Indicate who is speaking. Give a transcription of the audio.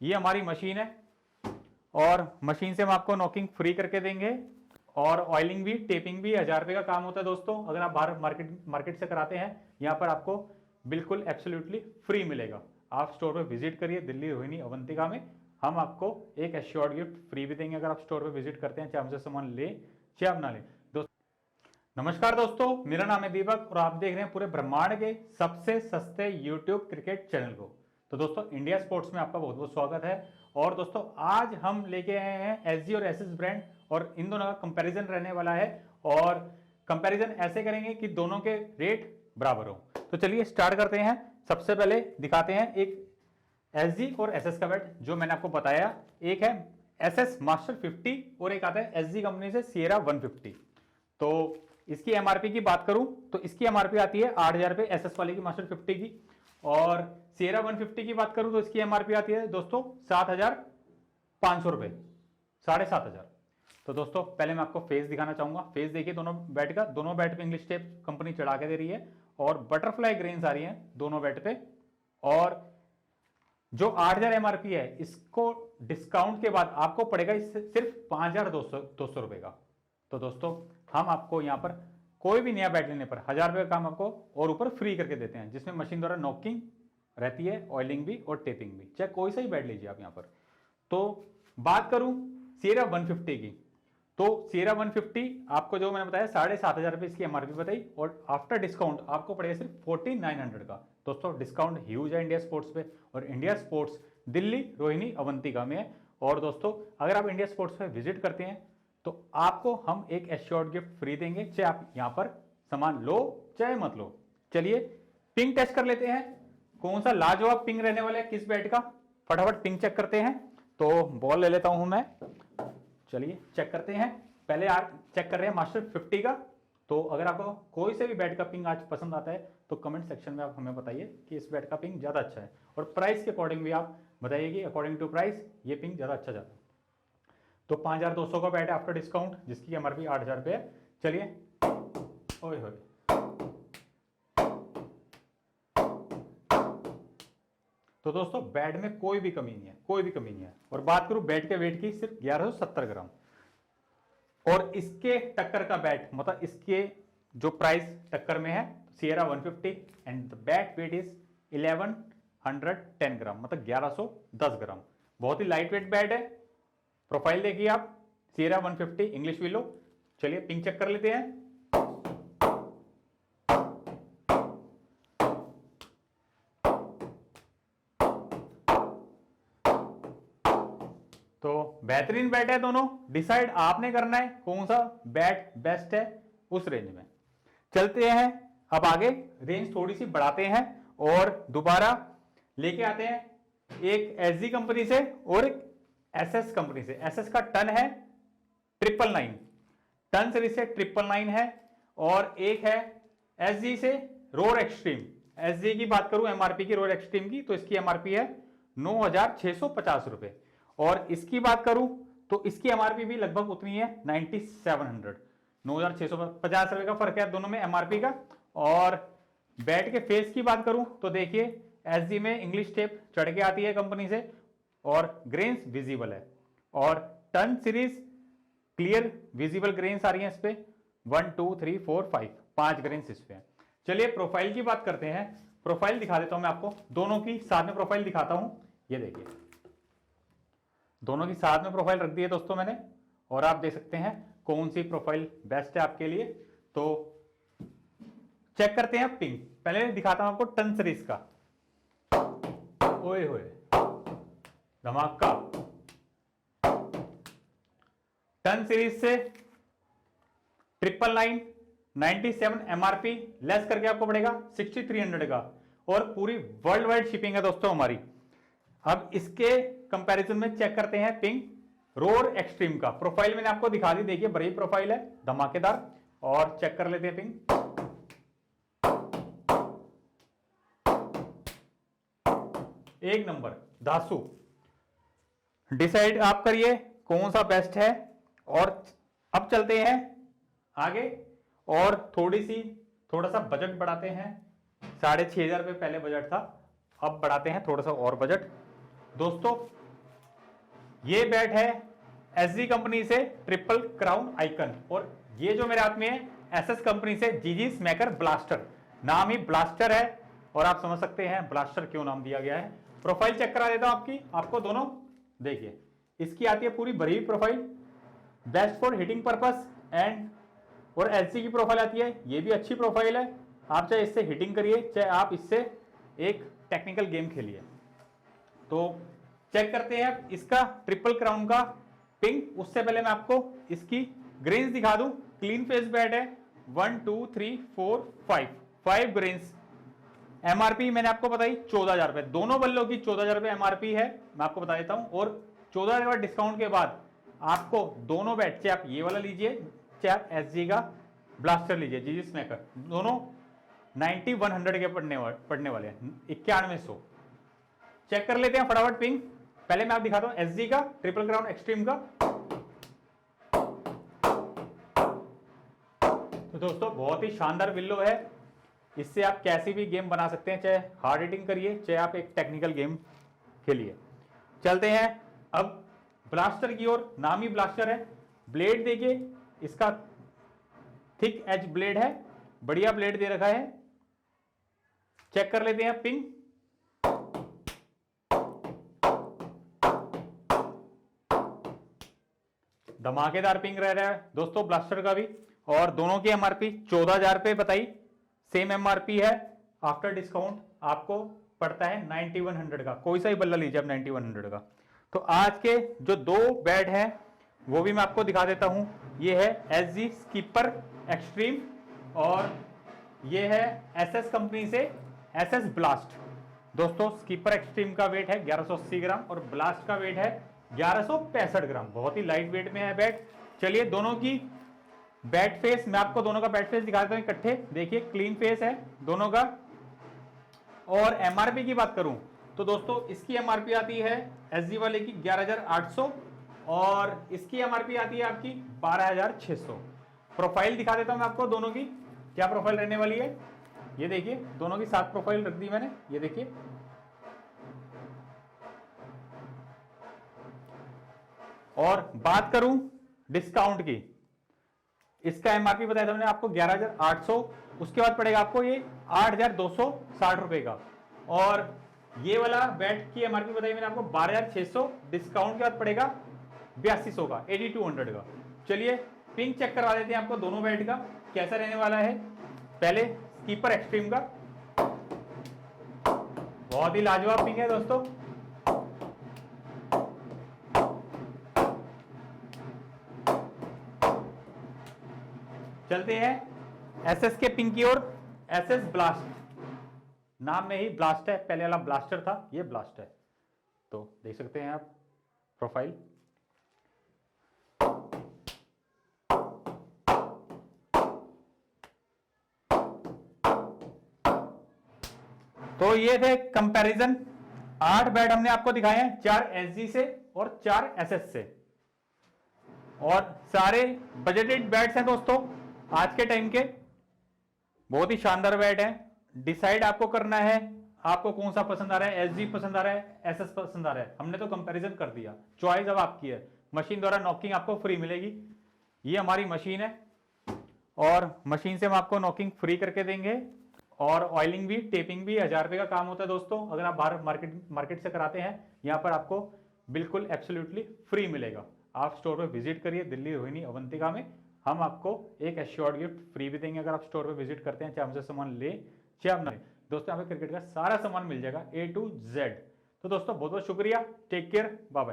Speaker 1: ये हमारी मशीन है और मशीन से हम आपको नॉकिंग फ्री करके देंगे और ऑयलिंग भी टेपिंग भी 1000 रुपये का काम होता है दोस्तों। अगर आप बाहर मार्केट से कराते हैं, यहाँ पर आपको बिल्कुल एब्सोल्युटली फ्री मिलेगा। आप स्टोर पे विजिट करिए, दिल्ली रोहिणी अवंतिका में। हम आपको एक एश्योर्ड गिफ्ट फ्री भी देंगे अगर आप स्टोर पे विजिट करते हैं, चाहे हमसे सामान ले चाहे आप ना ले। नमस्कार दोस्तों, मेरा नाम है दीपक और आप देख रहे हैं पूरे ब्रह्मांड के सबसे सस्ते यूट्यूब क्रिकेट चैनल को। तो दोस्तों, इंडिया स्पोर्ट्स में आपका बहुत बहुत स्वागत है। और दोस्तों, आज हम लेके आए हैं एसजी और एसएस ब्रांड और इन दोनों का कंपैरिजन रहने वाला है और कंपैरिजन ऐसे करेंगे कि दोनों के रेट बराबर हो। तो चलिए स्टार्ट करते हैं। सबसे पहले दिखाते हैं एक एसजी और एसएस का बैट जो मैंने आपको बताया। एक है एसएस मास्टर 50 और एक आता है एसजी कंपनी से सिएरा 150। तो इसकी एमआरपी की बात करूं तो इसकी एमआरपी आती है 8000 रुपए एसएस वाले की मास्टर 50 की, और सिएरा 150 की बात करूं तो इसकी एमआरपी आती है दोस्तों 7500 रुपए, 7500। तो दोस्तों, पहले मैं आपको फेस दिखाना चाहूंगा। फेस देखिए दोनों बैट का, दोनों बैट पे इंग्लिश टेप कंपनी चढ़ा के दे रही है और बटरफ्लाई ग्रेन्स आ रही है दोनों बैट पे। और जो 8000 एमआरपी है, इसको डिस्काउंट के बाद आपको पड़ेगा सिर्फ 5200 रुपए का। तो दोस्तों, हम आपको यहां पर कोई भी नया बैट लेने पर 1000 रुपए का काम आपको और ऊपर फ्री करके देते हैं, जिसमें मशीन द्वारा नॉकिंग रहती है, ऑयलिंग भी और टेपिंग भी, चाहे कोई सा ही बैट लीजिए आप यहां पर। तो बात करूं सिएरा 150 की, तो सिएरा 150 आपको जो मैंने बताया 7500 रुपए इसकी एमआरपी बताई और आफ्टर डिस्काउंट आपको पड़ेगा सिर्फ 4900 का। दोस्तों, डिस्काउंट ह्यूज है इंडिया स्पोर्ट्स पे, और इंडिया स्पोर्ट्स दिल्ली रोहिणी अवंतिका में है। और दोस्तों, अगर आप इंडिया स्पोर्ट्स पे विजिट करते हैं तो आपको हम एक एश्योर्ड गिफ्ट फ्री देंगे, चाहे आप यहां पर सामान लो चाहे मत लो। चलिए पिंग टेस्ट कर लेते हैं, कौन सा लाजवाब पिंग रहने वाला है किस बैट का। फटाफट पिंग चेक करते हैं। तो बॉल ले लेता हूं मैं, चलिए चेक करते हैं। पहले आप चेक कर रहे हैं मास्टर 50 का। तो अगर आपको कोई से भी बैट का पिंग आज पसंद आता है तो कमेंट सेक्शन में आप हमें बताइए कि इस बैट का पिंग ज्यादा अच्छा है, और प्राइस के अकॉर्डिंग भी आप बताइए कि अकॉर्डिंग टू प्राइस ये पिंग ज्यादा अच्छा जाता है। तो 5200 का बैट है आफ्टर डिस्काउंट, जिसकी एमआरपी 8000 रुपए है। चलिए, ओए होए, तो दोस्तों बैट में कोई भी कमी नहीं है, कोई भी कमी नहीं है। और बात करूं बैट के वेट की, सिर्फ 1170 ग्राम। और इसके टक्कर का बैट, मतलब इसके जो प्राइस टक्कर में है, Sierra 150 and the bat weight is 1110 gram, मतलब 1110 ग्राम। बहुत ही लाइट वेट बैट है। प्रोफाइल देखिए आप, सिएरा 150 इंग्लिश विलो। चलिए पिंग चेक कर लेते हैं। तो बेहतरीन बैट है दोनों। डिसाइड आपने करना है कौन सा बैट बेस्ट है उस रेंज में। चलते हैं अब आगे, रेंज थोड़ी सी बढ़ाते हैं और दोबारा लेके आते हैं एक एसजी कंपनी से और एक एसएस कंपनी से। एसएस का टन है 999, टन सीरीज से 999 है, और एक है एसजी से रोर एक्सट्रीम। एसजी की बात करूं एमआरपी की, रोर एक्सट्रीम की, तो इसकी एमआरपी है 9650 रुपए। और इसकी बात करूं तो इसकी एमआरपी भी लगभग उतनी है 9700, 9650 रुपए का फर्क है दोनों में एमआरपी का। और बैट के फेस की बात करूं तो देखिए, एसजी में इंग्लिश टेप चढ़ के आती है कंपनी से और ग्रेन्स विजिबल है, और टन सीरीज क्लियर विजिबल ग्रेन्स आ रही हैं इस पे, 1 2 3 4 5, 5 ग्रेन्स इस पे। चलिए प्रोफाइल की बात करते हैं। प्रोफाइल दिखा देता हूं मैं आपको, दोनों की साथ में प्रोफाइल दिखाता हूं। ये देखिए, दोनों की साथ में प्रोफाइल रख दी है दोस्तों मैंने, और आप देख सकते हैं कौन सी प्रोफाइल बेस्ट है आपके लिए। तो चेक करते हैं पिंग। पहले दिखाता हूं आपको टन सीरीज का। ओए होए, धमाका। टन सीरीज से 999, 97 एमआरपी लेस करके आपको पड़ेगा 6300 का, और पूरी वर्ल्ड वाइड शिपिंग है दोस्तों हमारी। अब इसके कंपैरिजन में चेक करते हैं पिंग रोर एक्सट्रीम का। प्रोफाइल मैंने आपको दिखा दी, देखिए बड़ी प्रोफाइल है, धमाकेदार। और चेक कर लेते हैं पिंग। एक नंबर धासु। डिसाइड आप करिए कौन सा बेस्ट है। और अब चलते हैं आगे, और थोड़ा सा बजट बढ़ाते हैं। 6500 रुपए पहले बजट था, अब बढ़ाते हैं थोड़ा सा और बजट। दोस्तों, ये बैट है एसजी कंपनी से ट्रिपल क्राउन आइकन, और ये जो मेरे हाथ में है एसएस कंपनी से जीजी स्मैकर ब्लास्टर। नाम ही ब्लास्टर है और आप समझ सकते हैं ब्लास्टर क्यों नाम दिया गया है। प्रोफाइल चेक करा देता हूं आपको दोनों। देखिए इसकी आती है पूरी भरी हुई profile, best for hitting purpose and, और एलसी की प्रोफाइल आती है, ये भी अच्छी प्रोफाइल है। आप चाहे इससे हिटिंग करिए, चाहे आप इससे एक टेक्निकल गेम खेलिए। तो चेक करते हैं इसका ट्रिपल क्राउन का पिंग। उससे पहले मैं आपको इसकी ग्रेन्स दिखा दूं। क्लीन फेस बैट है, 1 2 3 4 5 ग्रेन्स। एमआरपी मैंने आपको बताई 14,000 रुपए, दोनों बल्लों की 14,000 रुपए एमआरपी है, मैं आपको बता देता हूं। और 14,000 का डिस्काउंट के बाद आपको दोनों बैट, चाहे आप ये वाला लीजिए चाहे आप एसजी का ब्लास्टर लीजिए जीजी स्मैकर, दोनों 9100 के पड़ने वाले हैं, 9100। चेक कर लेते हैं फटाफट पिंग। पहले मैं आपको दिखाता हूं एसजी का ट्रिपल क्राउन एक्सट्रीम का। तो दोस्तों बहुत ही शानदार बिल्लो है, इससे आप कैसी भी गेम बना सकते हैं, चाहे हार्ड हिटिंग करिए चाहे आप एक टेक्निकल गेम खेलिए। चलते हैं अब ब्लास्टर की ओर। नाम ही ब्लास्टर है। ब्लेड देखिए, इसका थिक एज ब्लेड है, बढ़िया ब्लेड दे रखा है। चेक कर लेते हैं पिंग। धमाकेदार पिंग रह रहा है दोस्तों ब्लास्टर का भी, और दोनों की एमआरपी 14,000 रुपए बताई, सेम एमआरपी है। आफ्टर डिस्काउंट आपको पड़ता है 9100 का, कोई सा ही बल्ला लीजिए आप 9100 का। तो आज के जो दो बैट हैं वो भी मैं आपको दिखा देता हूं। ये है एसजी स्कीपर एक्सट्रीम और ये है एसएस कंपनी से एसएस ब्लास्ट। दोस्तों स्कीपर एक्सट्रीम का वेट है 1180 ग्राम और ब्लास्ट का वेट है 1165 ग्राम, बहुत ही लाइट वेट में है बैट। चलिए दोनों की बैट फेस, मैं आपको दोनों का बैट फेस दिखा देता हूं इकट्ठे। देखिए क्लीन फेस है दोनों का। और एमआरपी की बात करूं तो दोस्तों इसकी एमआरपी आती है एसजी वाले की 11,800 और इसकी एमआरपी आती है आपकी 12,600। प्रोफाइल दिखा देता हूं मैं आपको दोनों की, क्या प्रोफाइल रहने वाली है। ये देखिए दोनों की 7 प्रोफाइल रख दी मैंने, ये देखिए। और बात करूं डिस्काउंट की, इसका एमआरपी बताया था मैंने आपको 11,800, उसके बाद पड़ेगा आपको ये 8,260 रुपए का। और ये वाला बैट की एमआरपी बताई मैंने आपको 12,600, डिस्काउंट के बाद पड़ेगा 8,200 का, 8,200 का। चलिए पिंग चेक करवा देते हैं आपको दोनों बैट का कैसा रहने वाला है। पहले स्कीपर एक्सट्रीम का, बहुत ही लाजवाब पिंग है दोस्तों। चलते हैं एसएस के पिंग की ओर। एसएस ब्लास्ट, नाम में ही ब्लास्ट है, पहले वाला ब्लास्टर था, ये ब्लास्ट है। तो देख सकते हैं आप प्रोफाइल। तो ये थे कंपैरिजन, 8 बैट हमने आपको दिखाए हैं, 4 एसजी से और 4 एसएस से, और सारे बजटेड बैट्स हैं दोस्तों आज के टाइम के। बहुत ही शानदार बैट है। डिसाइड आपको करना है आपको कौन सा पसंद आ रहा है, एसजी पसंद आ रहा है, एसएस पसंद आ रहा है। हमने तो कंपैरिजन कर दिया, चॉइस अब आपकी है। मशीन द्वारा नॉकिंग आपको फ्री मिलेगी। ये हमारी मशीन है और मशीन से हम आपको नॉकिंग फ्री करके देंगे, और ऑयलिंग भी टेपिंग भी 1000 रुपए का काम होता है दोस्तों। अगर आप बाहर मार्केट से कराते हैं, यहाँ पर आपको बिल्कुल एब्सोल्युटली फ्री मिलेगा। आप स्टोर पे विजिट करिए, दिल्ली रोहिणी अवंतिका में। हम आपको एक एश्योर्ड गिफ्ट फ्री भी देंगे अगर आप स्टोर पे विजिट करते हैं, चाहे हमसे सामान ले चाहे आप ना ले। दोस्तों यहाँ पे क्रिकेट का सारा सामान मिल जाएगा A to Z। तो दोस्तों बहुत बहुत शुक्रिया, टेक केयर, बाय बाय।